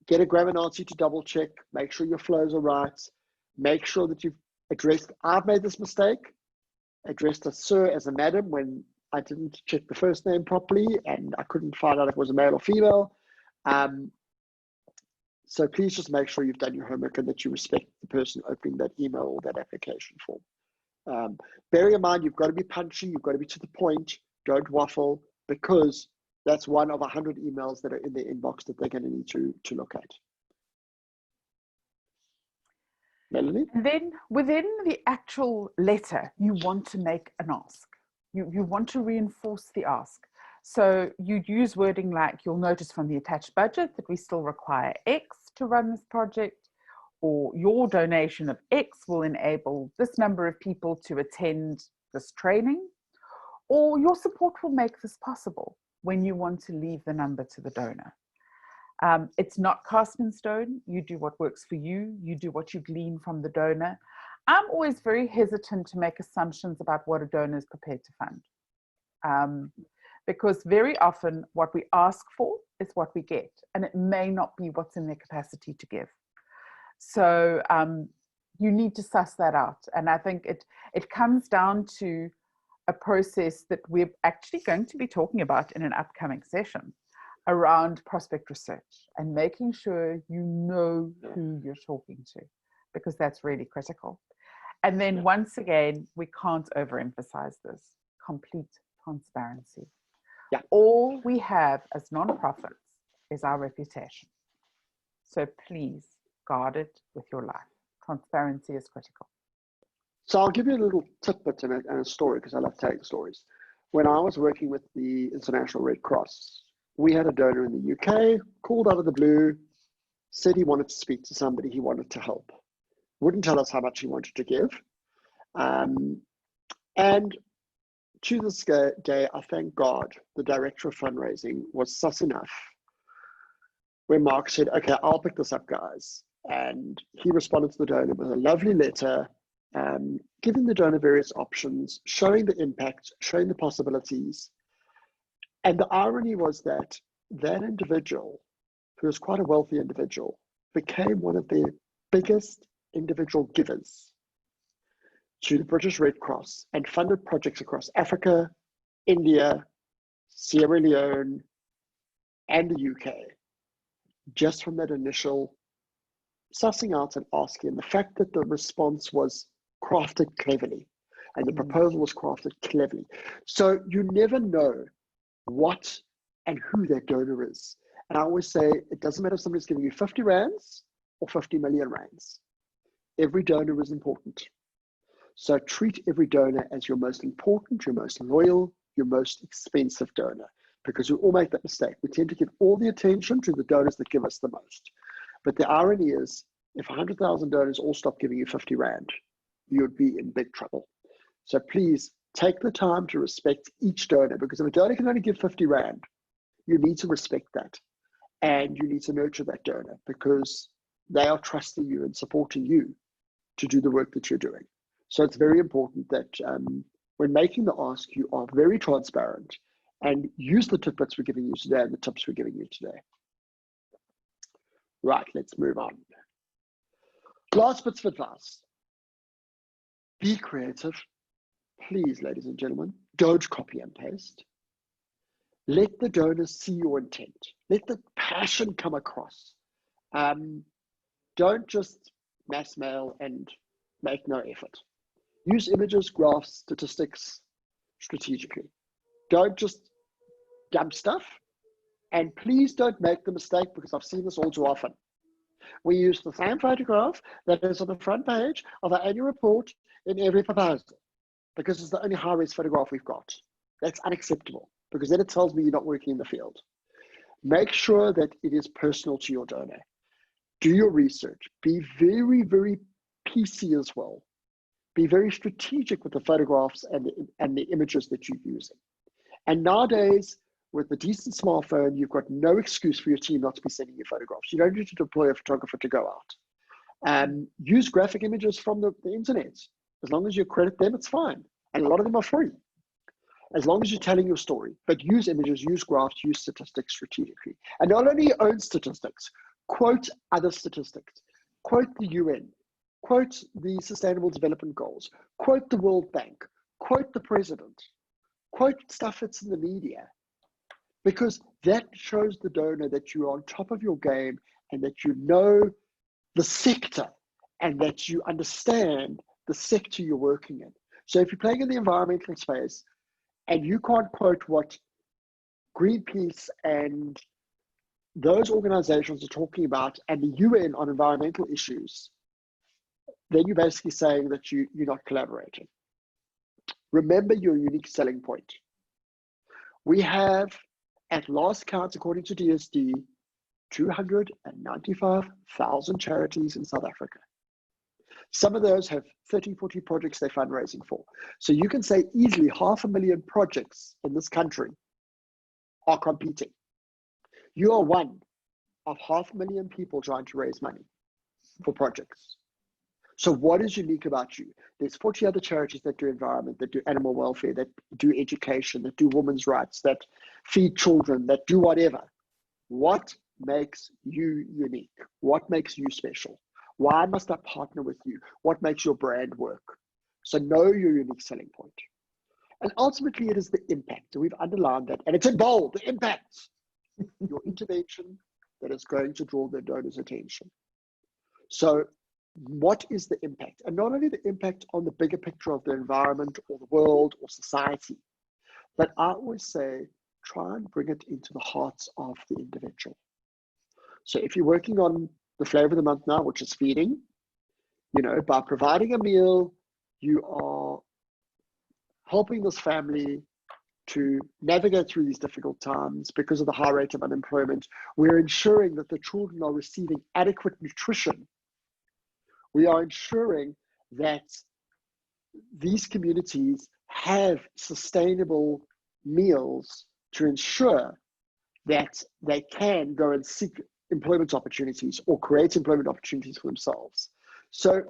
get a Gravidancy to double check, make sure your flows are right. Make sure that you've addressed, I've made this mistake, addressed a sir as a madam when I didn't check the first name properly and I couldn't find out if it was a male or female. So please just make sure you've done your homework and that you respect the person opening that email or that application form. Bearing in mind, you've got to be punchy, you've got to be to the point, don't waffle, because that's one of 100 emails that are in their inbox that they're going to need to look at. Melanie? And then within the actual letter, you want to make an ask. You want to reinforce the ask. So you'd use wording like, you'll notice from the attached budget that we still require X to run this project, or your donation of X will enable this number of people to attend this training, or your support will make this possible when you want to leave the number to the donor. It's not cast in stone. You do what works for you. You do what you glean from the donor. I'm always very hesitant to make assumptions about what a donor is prepared to fund. Because very often what we ask for is what we get, and it may not be what's in their capacity to give. So you need to suss that out. And I think it comes down to a process that we're actually going to be talking about in an upcoming session around prospect research and making sure you know who you're talking to, because that's really critical. And then once again, we can't overemphasize this, complete transparency. Yeah. All we have as nonprofits is our reputation. So please guard it with your life. Transparency is critical. So I'll give you a little tidbit and a story, because I love telling stories. When I was working with the International Red Cross, we had a donor in the UK, called out of the blue, said he wanted to speak to somebody, he wanted to help. Wouldn't tell us how much he wanted to give. And to this day, I thank God, the director of fundraising was sus enough when Mark said, okay, I'll pick this up, guys. And he responded to the donor with a lovely letter, giving the donor various options, showing the impact, showing the possibilities. And the irony was that that individual, who was quite a wealthy individual, became one of their biggest individual givers to the British Red Cross and funded projects across Africa, India, Sierra Leone, and the UK, just from that initial sussing out and asking. And the fact that the response was crafted cleverly and the proposal was crafted cleverly. So you never know what and who that donor is. And I always say, it doesn't matter if somebody's giving you 50 rands or 50 million rands. Every donor is important. So treat every donor as your most important, your most loyal, your most expensive donor. because we all make that mistake. We tend to give all the attention to the donors that give us the most. But the irony is, if 100,000 donors all stop giving you 50 Rand, you'd be in big trouble. So please take the time to respect each donor, because if a donor can only give 50 Rand, you need to respect that. And you need to nurture that donor, because they are trusting you and supporting you to do the work that you're doing. So it's very important that when making the ask, you are very transparent and use the tidbits we're giving you today and the tips we're giving you today. Right, let's move on. Last bits of advice. Be creative. Please, ladies and gentlemen, don't copy and paste. Let the donors see your intent. Let the passion come across. Don't just mass mail and make no effort. Use images, graphs, statistics strategically. Don't just dump stuff. And please don't make the mistake, because I've seen this all too often. We use the same photograph that is on the front page of our annual report in every proposal, because it's the only high-res photograph we've got. That's unacceptable, because then it tells me you're not working in the field. Make sure that it is personal to your donor. Do your research. Be very, very PC as well. Be very strategic with the photographs and the images that you're using. And nowadays, with a decent smartphone, you've got no excuse for your team not to be sending you photographs. You don't need to deploy a photographer to go out. Use graphic images from the internet. As long as you credit them, it's fine. And a lot of them are free, as long as you're telling your story. But use images, use graphs, use statistics strategically. And not only your own statistics, quote other statistics. Quote the UN, quote the Sustainable Development Goals, quote the World Bank, quote the president, quote stuff that's in the media, because that shows the donor that you're on top of your game and that you know the sector and that you understand the sector you're working in. So if you're playing in the environmental space and you can't quote what Greenpeace and those organizations are talking about and the UN on environmental issues, then you're basically saying that you're not collaborating. Remember your unique selling point. We have, at last count, according to DSD, 295,000 charities in South Africa. Some of those have 30, 40 projects they're fundraising for. So you can say easily 500,000 projects in this country are competing. You are one of 500,000 people trying to raise money for projects. So what is unique about you? There's 40 other charities that do environment, that do animal welfare, that do education, that do women's rights, that feed children, that do whatever. What makes you unique? What makes you special? Why must I partner with you? What makes your brand work? So know your unique selling point. And ultimately, it is the impact. We've underlined that, and it's in bold, the impact. Your intervention that is going to draw the donor's attention. So what is the impact? And not only the impact on the bigger picture of the environment or the world or society, but I always say, try and bring it into the hearts of the individual. So if you're working on the flavor of the month now, which is feeding, by providing a meal, you are helping this family to navigate through these difficult times because of the high rate of unemployment. We're ensuring that the children are receiving adequate nutrition. We are ensuring that these communities have sustainable meals to ensure that they can go and seek employment opportunities or create employment opportunities for themselves. So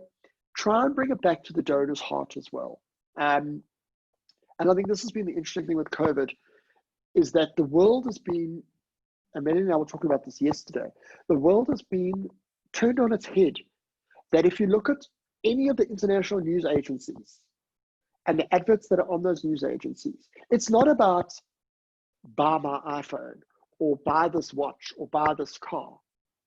try and bring it back to the donor's heart as well. And I think this has been the interesting thing with COVID, is that the world has been, and Melanie and I were talking about this yesterday, the world has been turned on its head. That if you look at any of the international news agencies and the adverts that are on those news agencies, it's not about buy my iPhone or buy this watch or buy this car.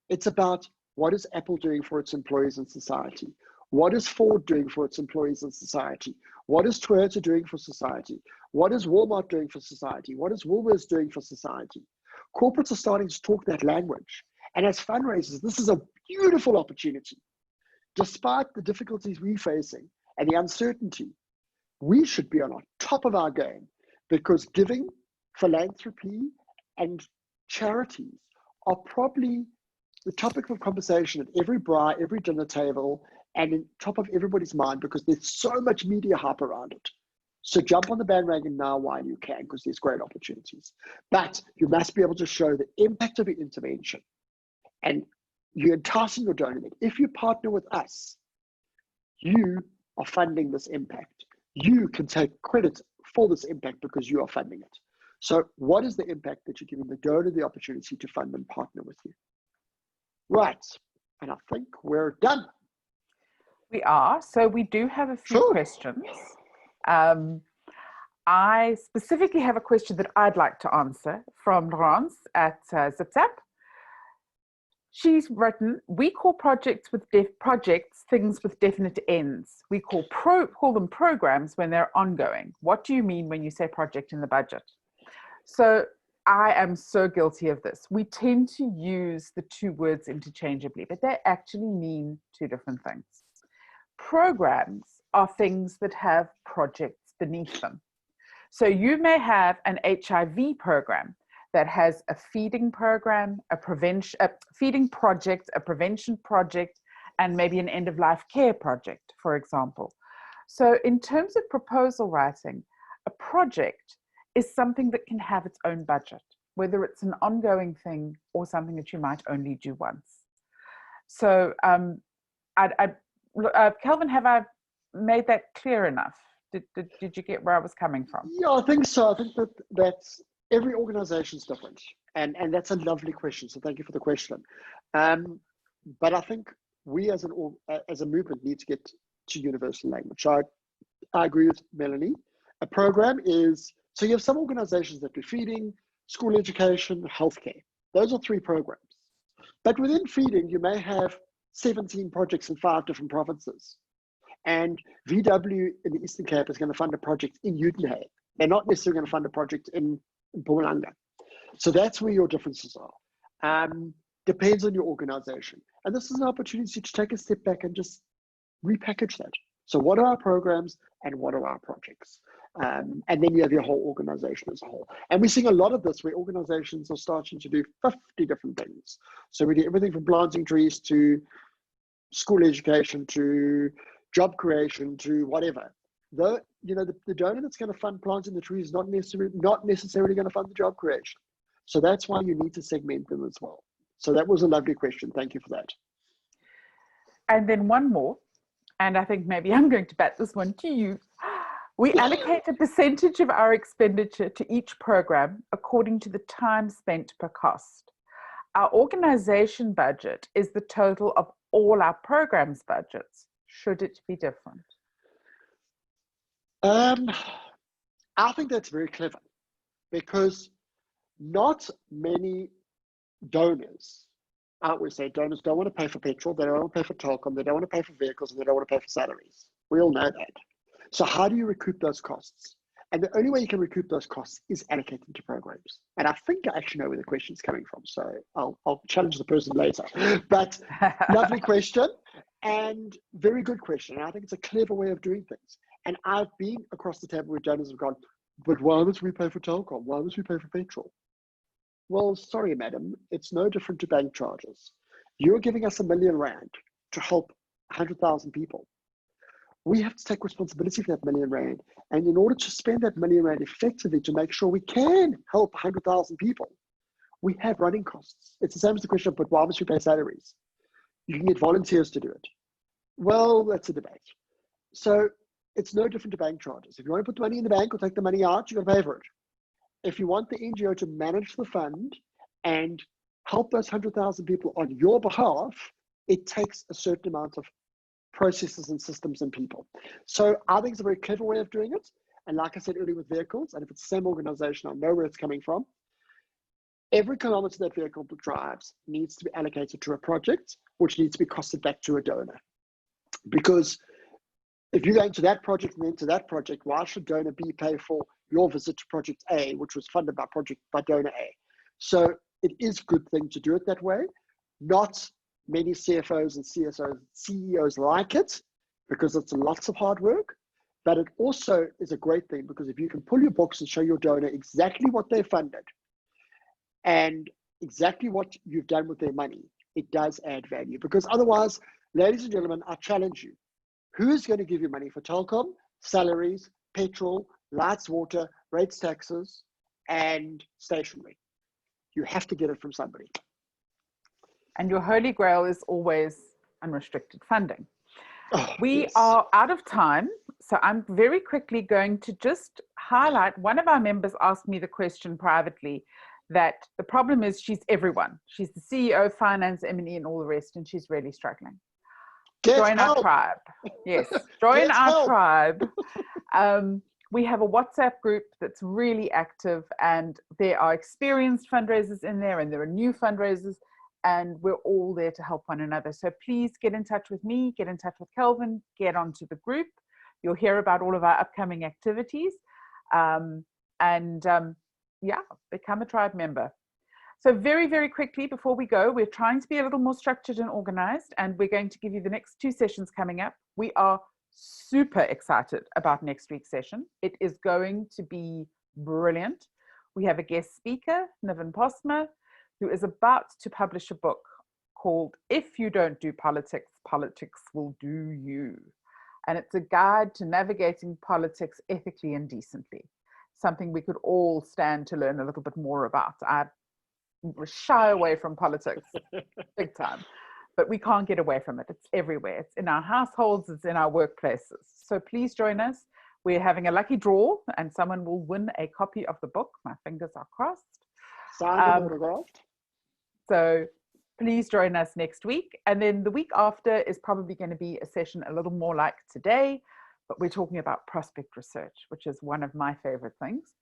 It's about what is Apple doing for its employees in society? What is Ford doing for its employees in society? What is Toyota doing for society? What is Walmart doing for society? What is Woolworths doing for society? Corporates are starting to talk that language. And as fundraisers, this is a beautiful opportunity. Despite the difficulties we're facing and the uncertainty, we should be on top of our game, because giving, philanthropy, and charities are probably the topic of conversation at every bar, every dinner table, and in top of everybody's mind because there's so much media hype around it. So jump on the bandwagon now while you can, because there's great opportunities. But you must be able to show the impact of your intervention. And you're enticing your donor that if you partner with us, you are funding this impact. You can take credit for this impact because you are funding it. So what is the impact that you're giving the donor the opportunity to fund and partner with you? Right, and I think we're done. We are. So we do have a few Sure. questions. I specifically have a question that I'd like to answer from Laurence at ZipZap. She's written, we call projects things with definite ends. We call them programs when they're ongoing. What do you mean when you say project in the budget? So I am so guilty of this. We tend to use the two words interchangeably, but they actually mean two different things. Programs are things that have projects beneath them. So you may have an HIV program that has a feeding program, a feeding project, a prevention project, and maybe an end-of-life care project, for example. So in terms of proposal writing, a project is something that can have its own budget, whether it's an ongoing thing or something that you might only do once. So Kelvin, have I made that clear enough? Did you get where I was coming from? Yeah, I think so. I think that's every organization is different, and that's a lovely question. So thank you for the question. But I think we as a movement need to get to universal language. So I agree with Melanie. A program is, so you have some organizations that do feeding, school education, healthcare. Those are 3 programs. But within feeding, you may have 17 projects in 5 different provinces. And VW in the Eastern Cape is going to fund a project in Uitenhage. They're not necessarily going to fund a project in Mpumalanga. So that's where your differences are. Depends on your organization. And this is an opportunity to take a step back and just repackage that. So what are our programs and what are our projects? And then you have your whole organization as a whole. And we're seeing a lot of this where organizations are starting to do 50 different things. So we do everything from planting trees to school education to job creation to whatever. The donor that's going to fund planting the trees is not necessarily going to fund the job creation. So that's why you need to segment them as well. So that was a lovely question. Thank you for that. And then one more, and I think maybe I'm going to bat this one to you. We allocate a percentage of our expenditure to each program according to the time spent per cost. Our organization budget is the total of all our programs' budgets. Should it be different? I think that's very clever because not many donors, I always say donors don't want to pay for petrol, they don't want to pay for telecom, they don't want to pay for vehicles, and they don't want to pay for salaries. We all know that. So how do you recoup those costs? And the only way you can recoup those costs is allocating to programs. And I think I actually know where the question is coming from. So I'll challenge the person later. But lovely question and very good question. And I think it's a clever way of doing things. And I've been across the table with donors who've gone, but why must we pay for telecom? Why must we pay for petrol? Well, sorry, madam, it's no different to bank charges. You're giving us R1 million to help 100,000 people. We have to take responsibility for that R1 million. And in order to spend that R1 million effectively to make sure we can help 100,000 people, we have running costs. It's the same as the question of, but why must we pay salaries? You can get volunteers to do it. Well, that's a debate. So it's no different to bank charges. If you want to put the money in the bank or take the money out, you've got to pay for it. If you want the NGO to manage the fund and help those 100,000 people on your behalf, it takes a certain amount of processes and systems and people. So I think it's a very clever way of doing it. And like I said earlier with vehicles, and if it's the same organization, I know where it's coming from. Every kilometer that vehicle drives needs to be allocated to a project, which needs to be costed back to a donor. Because if you go into that project and then to that project, why should donor B pay for your visit to project A, which was funded by donor A? So it is a good thing to do it that way. Not many CFOs and CEOs like it because it's lots of hard work, but it also is a great thing because if you can pull your books and show your donor exactly what they funded, and exactly what you've done with their money, it does add value. Because otherwise, ladies and gentlemen, I challenge you. Who's going to give you money for telecom, salaries, petrol, lights, water, rates, taxes, and stationery? You have to get it from somebody. And your holy grail is always unrestricted funding. Oh, We yes. are out of time, so I'm very quickly going to just highlight, one of our members asked me the question privately, that the problem is she's everyone. She's the CEO, finance, M&E, and all the rest, and she's really struggling. Join our tribe. Yes, join our tribe. We have a WhatsApp group that's really active, and there are experienced fundraisers in there, and there are new fundraisers, and we're all there to help one another. So please get in touch with me, get in touch with Kelvin, get onto the group. You'll hear about all of our upcoming activities. Yeah, become a tribe member. So very, very quickly before we go, we're trying to be a little more structured and organized, and we're going to give you the next 2 sessions coming up. We are super excited about next week's session. It is going to be brilliant. We have a guest speaker, Niven Posma, who is about to publish a book called If You Don't Do Politics, Politics Will Do You. And it's a guide to navigating politics ethically and decently, something we could all stand to learn a little bit more about. I shy away from politics big time, but we can't get away from it. It's everywhere. It's in our households, it's in our workplaces. So please join us. We're having a lucky draw and someone will win a copy of the book. My fingers are crossed. Signed and autographed. So please join us next week. And then the week after is probably going to be a session a little more like today, but we're talking about prospect research, which is one of my favorite things,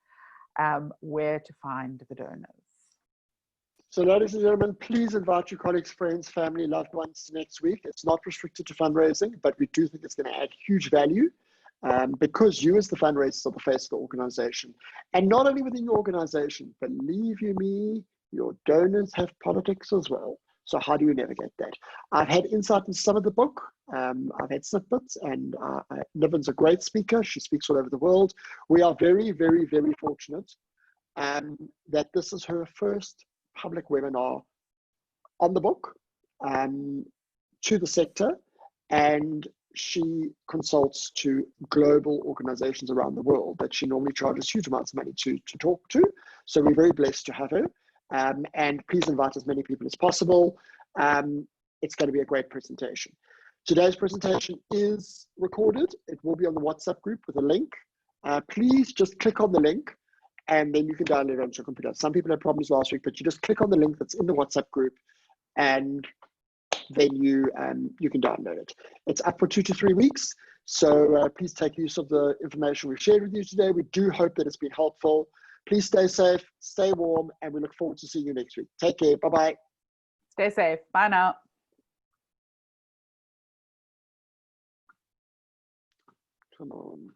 where to find the donors. So ladies and gentlemen, please invite your colleagues, friends, family, loved ones next week. It's not restricted to fundraising, but we do think it's going to add huge value because you as the fundraisers are the face of the organization. And not only within your organization, believe you me, your donors have politics as well. So how do you navigate that? I've had insight into some of the book. I've had snippets, and Niven's a great speaker. She speaks all over the world. We are very, very, very fortunate that this is her first public webinar on the book to the sector, and she consults to global organizations around the world that she normally charges huge amounts of money to talk to. So we're very blessed to have her, and please invite as many people as possible. It's going to be a great presentation. Today's presentation is recorded. It will be on the WhatsApp group with a link. Please just click on the link and then you can download it onto your computer. Some people had problems last week, but you just click on the link that's in the WhatsApp group and then you can download it. It's up for 2 to 3 weeks. So please take use of the information we've shared with you today. We do hope that it's been helpful. Please stay safe, stay warm, and we look forward to seeing you next week. Take care. Bye-bye. Stay safe. Bye now. Come on.